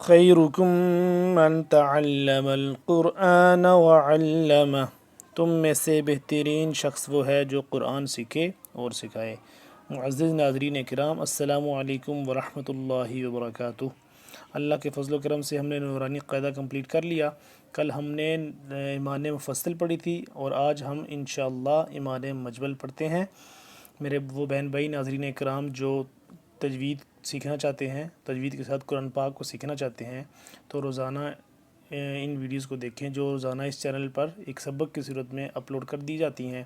خیرکم من تعلم القرآن وعلمہ، تم میں سے بہترین شخص وہ ہے جو قرآن سیکھے اور سکھائے۔ معزز ناظرین کرام، السلام علیکم ورحمۃ اللہ وبرکاتہ۔ اللہ کے فضل و کرم سے ہم نے نورانی قاعدہ کمپلیٹ کر لیا۔ کل ہم نے ایمان مفصل پڑھی تھی اور آج ہم انشاءاللہ ایمان مجمل پڑھتے ہیں۔ میرے وہ بہن بھائی ناظرین کرام جو تجوید سیکھنا چاہتے ہیں، تجوید کے ساتھ قرآن پاک کو سیکھنا چاہتے ہیں، تو روزانہ ان ویڈیوز کو دیکھیں جو روزانہ اس چینل پر ایک سبق کی صورت میں اپلوڈ کر دی جاتی ہیں۔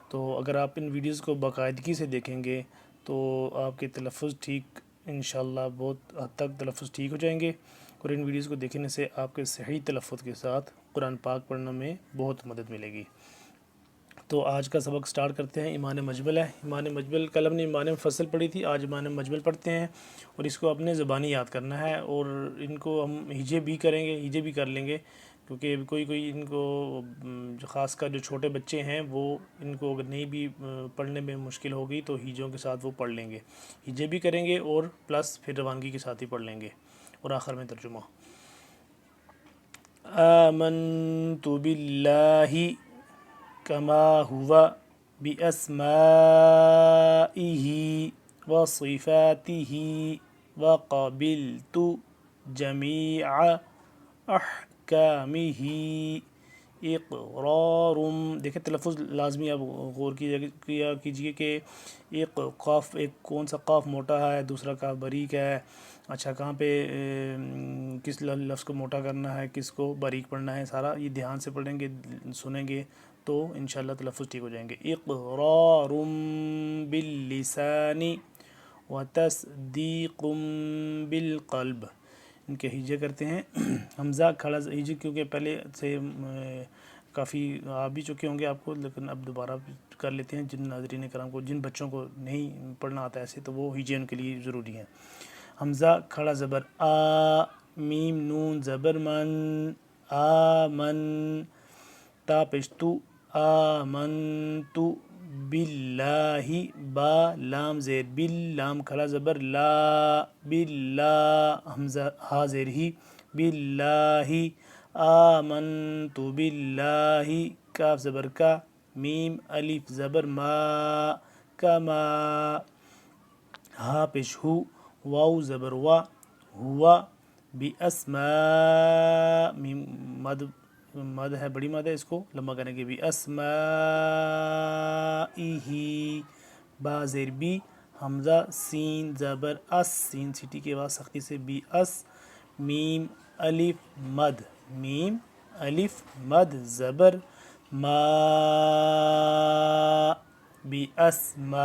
تو اگر آپ ان ویڈیوز کو باقاعدگی سے دیکھیں گے تو آپ کے تلفظ ٹھیک انشاءاللہ بہت حد تک تلفظ ٹھیک ہو جائیں گے، اور ان ویڈیوز کو دیکھنے سے آپ کے صحیح تلفظ کے ساتھ قرآن پاک پڑھنے میں بہت مدد ملے گی۔ تو آج کا سبق سٹارٹ کرتے ہیں۔ ایمان مجمل ہے۔ ایمان مجمل کل ہم نے ایمان مفصل پڑھی تھی، آج ایمان مجمل پڑھتے ہیں، اور اس کو اپنے زبانی یاد کرنا ہے، اور ان کو ہم ہجے بھی کریں گے، ہجے بھی کر لیں گے، کیونکہ کوئی ان کو خاص کر جو چھوٹے بچے ہیں وہ ان کو اگر نہیں بھی پڑھنے میں مشکل ہوگی تو ہجوں کے ساتھ وہ پڑھ لیں گے، ہجے بھی کریں گے اور پلس پھر روانگی کے ساتھ ہی پڑھ لیں گے، اور آخر میں ترجمہ۔ آمنت باللہ کما ہوا باسمائہ وصفاتہ وقبلت جمیع احکامہ اقرار۔ دیکھیں تلفظ لازمی آپ غور کیا کیجئے کہ ایک قاف، ایک کون سا قاف موٹا ہے، دوسرا قاف باریک ہے، اچھا کہاں پہ کس لفظ کو موٹا کرنا ہے، کس کو باریک پڑھنا ہے، سارا یہ دھیان سے پڑھیں گے، سنیں گے تو انشاءاللہ تلفظ ٹھیک ہو جائیں گے۔ اقرار باللسان وتصدیق بالقلب۔ ان کے ہجے کرتے ہیں۔ حمزہ کھڑا ہجے کیونکہ پہلے سے کافی آ بھی چکے ہوں گے آپ کو، لیکن اب دوبارہ کر لیتے ہیں جن ناظرین کرام کو، جن بچوں کو نہیں پڑھنا آتا ایسے، تو وہ ہجے ان کے لیے ضروری ہیں۔ حمزہ کھڑا زبر آ، میم نون زبر من، آمن، تا پشتو آمنتو باللہ، با لام زیر بل، لام کھڑا زبر لا، باللہ، حمزہ ہا زیر ہی، باللہ، آمنتو باللہ، کاف زبر کا، میم الف زبر ما، کما، ہا پیش ہو، واو زبر وا، ہوا، باسماء، میم مد ہے، بڑی مد ہے، اس کو لمبا کریں گے، باسمائہ، با زیر بی، حمزہ سین زبر اس، سین سیٹی کے بعد سختی سے بی اس، میم الف مد، میم الف مد زبر ما، باسماء،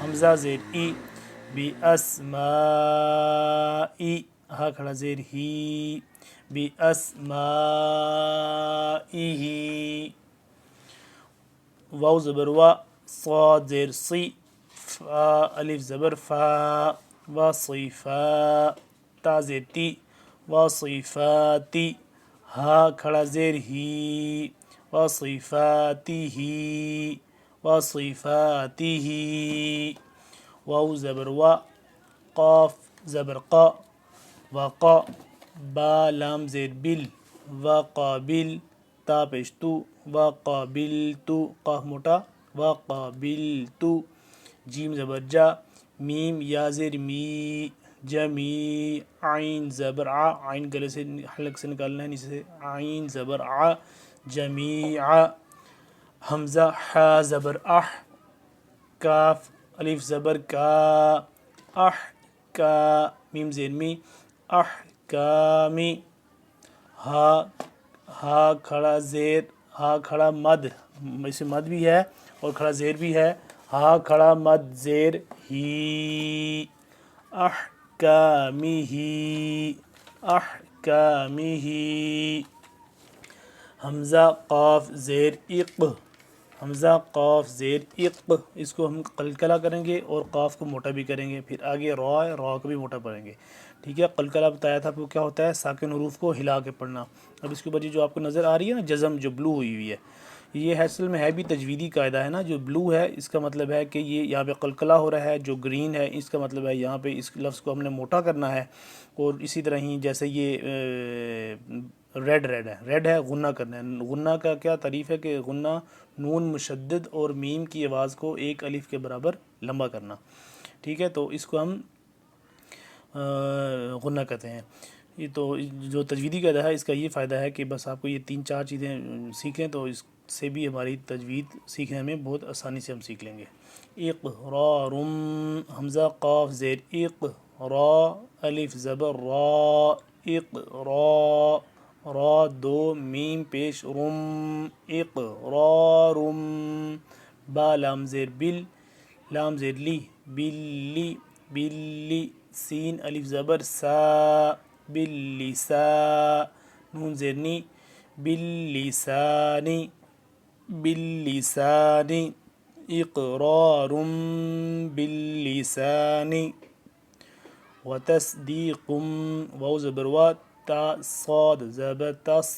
حمزہ زیر ای، باسماء، ہا کھڑا زیر ہی، باسمائہ، واو زبر وا، صاد زیر صی، فا الف زبر فا، وصفا، تا زیر تی، وصفاتی، ہا کھڑا زیر ہی، وصفاتہ، وصفاتہ، واو زبر وا، قاف زبر قا، وقا، با لام زیر بل، وقابل، تا پیشتو، وقابلتو، قاف موٹا، وقابلتو، جیم زبر جا، میم یا زیر می، جمی، عین زبر ع، عین گلے سے حلق سے نکالنا ہے نیچے سے، عین زبر ع، جمیع، حمزہ حا زبر اح، کاف الف زبر کا، اح کا، میم زیر می، احکامی، ہا کھڑا زیر، ہا کھڑا مد، اس میں مد بھی ہے اور کھڑا زیر بھی ہے، ہا کھڑا مد زیر ہی، احکامہ، احکامہ، حمزہ قاف زیر اق، حمزہ قاف زیر اق، اس کو ہم قلقلہ کریں گے اور قاف کو موٹا بھی کریں گے، پھر آگے را ہے، را کو بھی موٹا پڑھیں گے، ٹھیک ہے۔ قلقلہ بتایا تھا آپ کو کیا ہوتا ہے، ساکن حروف کو ہلا کے پڑھنا۔ اب اس کے اوپر جو آپ کو نظر آ رہی ہے نا جزم جو بلو ہوئی ہوئی ہے، یہ اصل میں ہے بھی تجویدی قاعدہ ہے نا، جو بلو ہے اس کا مطلب ہے کہ یہ یہاں پہ قلقلہ ہو رہا ہے، جو گرین ہے اس کا مطلب ہے یہاں پہ اس لفظ کو ہم نے موٹا کرنا ہے، اور اسی طرح ہی جیسے یہ ریڈ ہے غنہ کرنا ہے۔ غنہ کا کیا تعریف ہے کہ غنہ نون مشدد اور میم کی آواز کو ایک الف کے برابر لمبا کرنا، ٹھیک ہے، تو اس کو ہم غنہ کہتے ہیں۔ یہ تو جو تجویدی قاعدہ ہے اس کا یہ فائدہ ہے کہ بس آپ کو یہ 3-4 چیزیں سیکھیں تو اس سے بھی ہماری تجوید سیکھنے میں بہت آسانی سے ہم سیکھ لیں گے۔ اقرار، حمزہ قاف زیر اق، را الف زبر را، اقرا، را دو میم پیش رم، اقرارم، با لام زیر بل، لام زیر لی، بلی، بلی، سین الف زبر سا، باللسا، نون زیر نی، باللسانی، باللسانی، اقرار باللسان، وتصدیق، واو زبر وا، تا صاد زبر تس،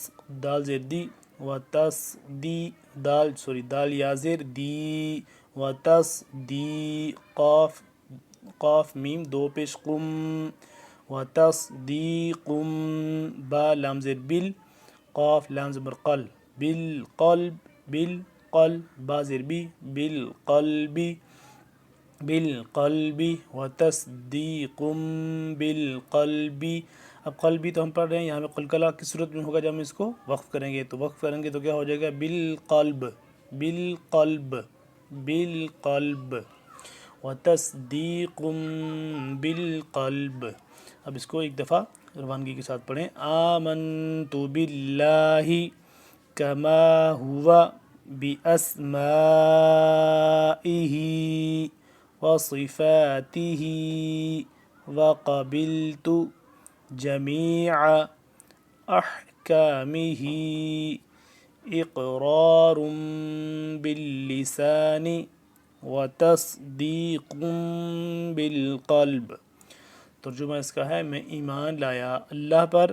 دال زیر دی، وتصدی، دال یا زیر دی، وتصدی، قاف میم دو پیش قم، وتصدیق، با لام زیر بل، قاف لام زبر قل، بالقلب، بالقلب، با زیر بی، بالقلب، بالقلب، وتصدیق بالقلب۔ اب قلبی تو ہم پڑھ رہے ہیں، یہاں پہ قلقلہ کس صورت میں ہوگا جب ہم اس کو وقف کریں گے، تو وقف کریں گے تو کیا ہو جائے گا، بالقلب، بالقلب، بالقلب، وتصدیق بالقلب۔ اب اس کو ایک دفعہ روانگی کے ساتھ پڑھیں۔ آمنت باللہ کما ہوا باسمائہ وصفاتہ وقبلت جمیع احکامہ، اقرار باللسان وتصدیق بالقلب۔ ترجمہ اس کا ہے، میں ایمان لایا اللہ پر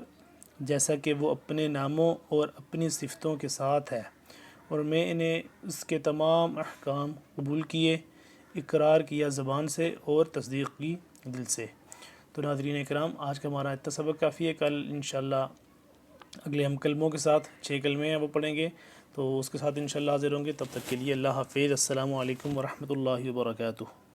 جیسا کہ وہ اپنے ناموں اور اپنی صفتوں کے ساتھ ہے، اور میں انہیں اس کے تمام احکام قبول کیے، اقرار کیا زبان سے اور تصدیق کی دل سے۔ تو ناظرین اکرام، آج کا ہمارا اتنا سبق کافی ہے، کل انشاءاللہ اگلے ہم کلموں کے ساتھ 6 کلمے ہیں وہ پڑھیں گے، تو اس کے ساتھ انشاءاللہ حاضر ہوں گے۔ تب تک کے لیے اللہ حافظ، السلام علیکم ورحمۃ اللہ وبرکاتہ۔